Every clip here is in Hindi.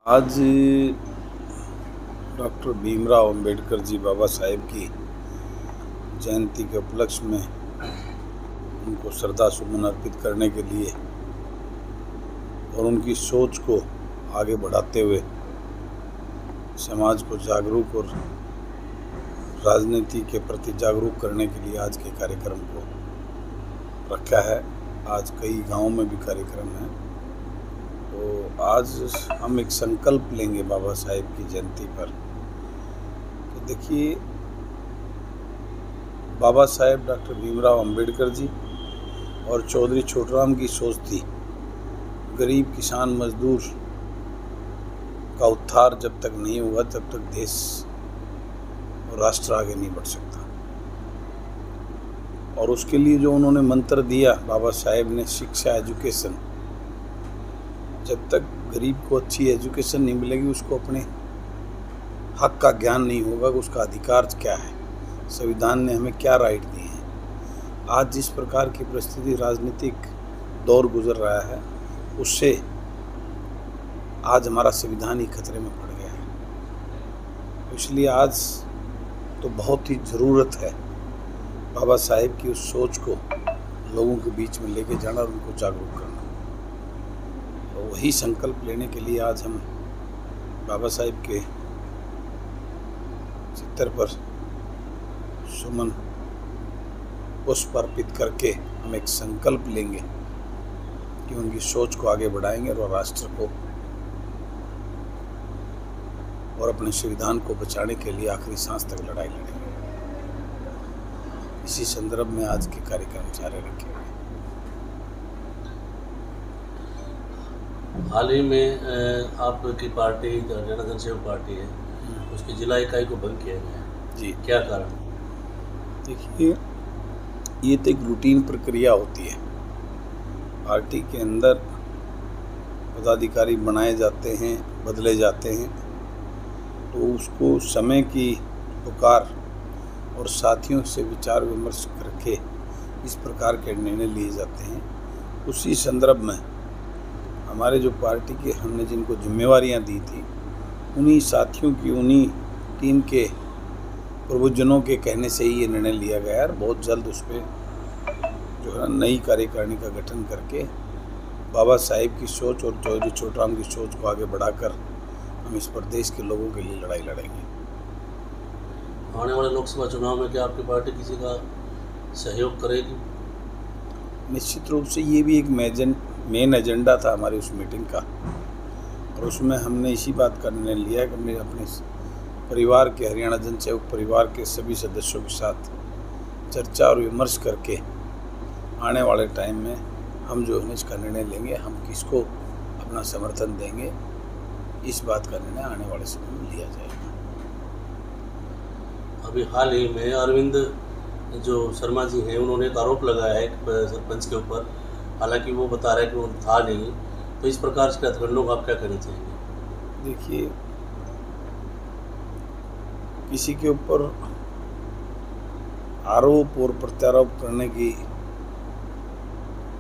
आज डॉक्टर भीमराव अंबेडकर जी बाबा साहेब की जयंती के उपलक्ष्य में उनको श्रद्धा सुमन अर्पित करने के लिए और उनकी सोच को आगे बढ़ाते हुए समाज को जागरूक और राजनीति के प्रति जागरूक करने के लिए आज के कार्यक्रम को रखा है। आज कई गांवों में भी कार्यक्रम है। तो आज हम एक संकल्प लेंगे बाबा साहेब की जयंती पर। तो देखिए, बाबा साहेब डॉक्टर भीमराव अंबेडकर जी और चौधरी छोटूराम की सोच थी, गरीब किसान मजदूर का उद्धार जब तक नहीं हुआ तब तक देश और राष्ट्र आगे नहीं बढ़ सकता। और उसके लिए जो उन्होंने मंत्र दिया बाबा साहेब ने, शिक्षा, एजुकेशन, जब तक गरीब को अच्छी एजुकेशन नहीं मिलेगी, उसको अपने हक का ज्ञान नहीं होगा कि उसका अधिकार क्या है, संविधान ने हमें क्या राइट दिए हैं। आज जिस प्रकार की परिस्थिति राजनीतिक दौर गुजर रहा है, उससे आज हमारा संविधान ही खतरे में पड़ गया है। इसलिए आज तो बहुत ही ज़रूरत है बाबा साहेब की उस सोच को लोगों के बीच में लेके जाना और उनको जागरूक करना। तो वही संकल्प लेने के लिए आज हम बाबा साहेब के चित्र पर सुमन पुष्प अर्पित करके हम एक संकल्प लेंगे कि उनकी सोच को आगे बढ़ाएंगे और राष्ट्र को और अपने संविधान को बचाने के लिए आखिरी सांस तक लड़ाई लड़ेंगे। इसी संदर्भ में आज के कार्यक्रम जारी रखे हुए। हाल ही में आपकी पार्टी हरियाणा जनसेवक पार्टी है, उसकी जिला इकाई को भंग किया गया है जी, क्या कारण? देखिए, ये तो एक रूटीन प्रक्रिया होती है। पार्टी के अंदर पदाधिकारी बनाए जाते हैं, बदले जाते हैं, तो उसको समय की पुकार और साथियों से विचार विमर्श करके इस प्रकार के निर्णय लिए जाते हैं। उसी संदर्भ में हमारे जो पार्टी के हमने जिनको जिम्मेवारियां दी थी, उन्हीं साथियों की, उन्हीं टीम के प्रबुद्धजनों के कहने से ही ये निर्णय लिया गया और बहुत जल्द उस पर जो है नई कार्यकारिणी का गठन करके बाबा साहेब की सोच और चौधरी छोटूराम की सोच को आगे बढ़ाकर हम इस प्रदेश के लोगों के लिए लड़ाई लड़ेंगे। आने वाले लोकसभा चुनाव में क्या आपकी पार्टी किसी का सहयोग करेगी? निश्चित रूप से ये भी एक मेन एजेंडा था हमारी उस मीटिंग का, और उसमें हमने इसी बात का निर्णय लिया कि मैं अपने परिवार के, हरियाणा जनसेवक परिवार के सभी सदस्यों के साथ चर्चा और विमर्श करके आने वाले टाइम में हम जो है इसका निर्णय लेंगे, हम किसको अपना समर्थन देंगे, इस बात का निर्णय आने वाले समय में लिया जाएगा। अभी हाल ही में अरविंद जो शर्मा जी हैं, उन्होंने एक आरोप लगाया है एक सरपंच के ऊपर, हालांकि वो बता रहे हैं कि वो था नहीं। तो इस प्रकार के हथकंडों को आप क्या कहना चाहेंगे? देखिए, किसी के ऊपर आरोप और प्रत्यारोप करने की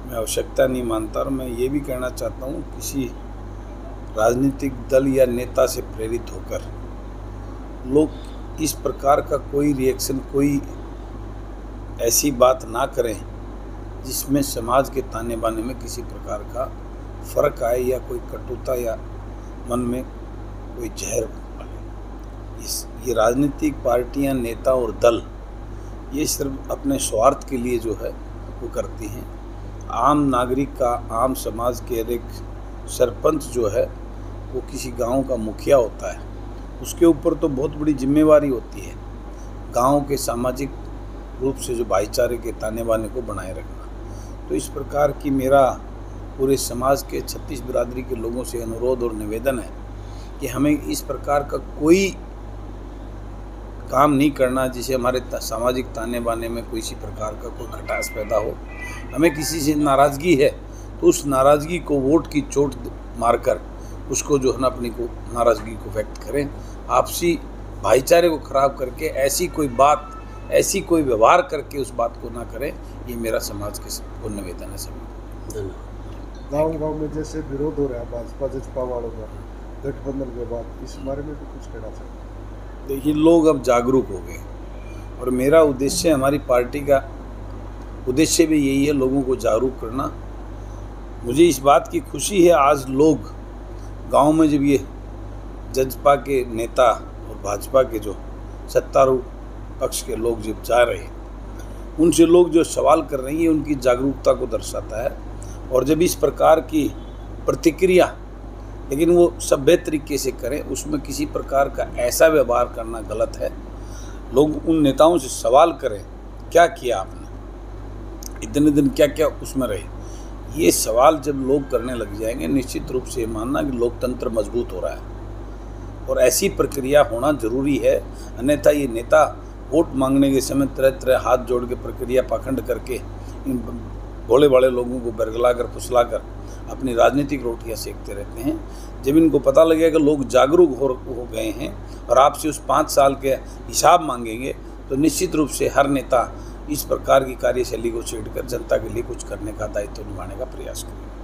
मैं आवश्यकता नहीं मानता, और मैं ये भी कहना चाहता हूँ, किसी राजनीतिक दल या नेता से प्रेरित होकर लोग इस प्रकार का कोई रिएक्शन, कोई ऐसी बात ना करें जिसमें समाज के ताने बाने में किसी प्रकार का फर्क आए या कोई कटुता या मन में कोई जहर पड़े। ये राजनीतिक पार्टियां, नेता और दल ये सिर्फ अपने स्वार्थ के लिए जो है वो करती हैं। आम नागरिक का, आम समाज के एक सरपंच जो है वो किसी गांव का मुखिया होता है, उसके ऊपर तो बहुत बड़ी जिम्मेवारी होती है गांव के सामाजिक रूप से जो भाईचारे के ताने बाने को बनाए रखना। तो इस प्रकार की मेरा पूरे समाज के 36 बिरादरी के लोगों से अनुरोध और निवेदन है कि हमें इस प्रकार का कोई काम नहीं करना जिसे हमारे सामाजिक ताने बाने में कोई इसी प्रकार का कोई खटास पैदा हो। हमें किसी से नाराज़गी है तो उस नाराज़गी को वोट की चोट मारकर उसको जो है ना अपनी को नाराज़गी को व्यक्त करें। आपसी भाईचारे को ख़राब करके ऐसी कोई बात, ऐसी कोई व्यवहार करके उस बात को ना करें। ये मेरा समाज के को निवेदन है सभी। धन्यवाद। गाँव गाँव में जैसे विरोध हो रहा है भाजपा जसपा वालों का, गठबंधन के बाद, इस बारे में भी कुछ कहना चाहिए? देखिए, लोग अब जागरूक हो गए और मेरा उद्देश्य, हमारी पार्टी का उद्देश्य भी यही है, लोगों को जागरूक करना। मुझे इस बात की खुशी है, आज लोग गांव में जब ये जजपा के नेता और भाजपा के जो सत्तारूढ़ पक्ष के लोग जब जा रहे हैं, उनसे लोग जो सवाल कर रहे हैं, उनकी जागरूकता को दर्शाता है। और जब इस प्रकार की प्रतिक्रिया, लेकिन वो सभ्य तरीके से करें, उसमें किसी प्रकार का ऐसा व्यवहार करना गलत है। लोग उन नेताओं से सवाल करें, क्या किया आपने, इतने दिन क्या क्या उसमें रहे। ये सवाल जब लोग करने लग जाएंगे, निश्चित रूप से मानना कि लोकतंत्र मजबूत हो रहा है और ऐसी प्रक्रिया होना जरूरी है। अन्यथा ये नेता वोट मांगने के समय तरह तरह हाथ जोड़ के प्रक्रिया पाखंड करके इन भोले भाले लोगों को बरगला कर फुसला कर अपनी राजनीतिक रोटियां सेकते रहते हैं। जब इनको पता लगेगा कि लोग जागरूक हो गए हैं और आपसे उस 5 साल के हिसाब मांगेंगे, तो निश्चित रूप से हर नेता इस प्रकार की कार्यशैली को छेड़कर जनता के लिए कुछ करने का दायित्व निभाने का प्रयास करेगा।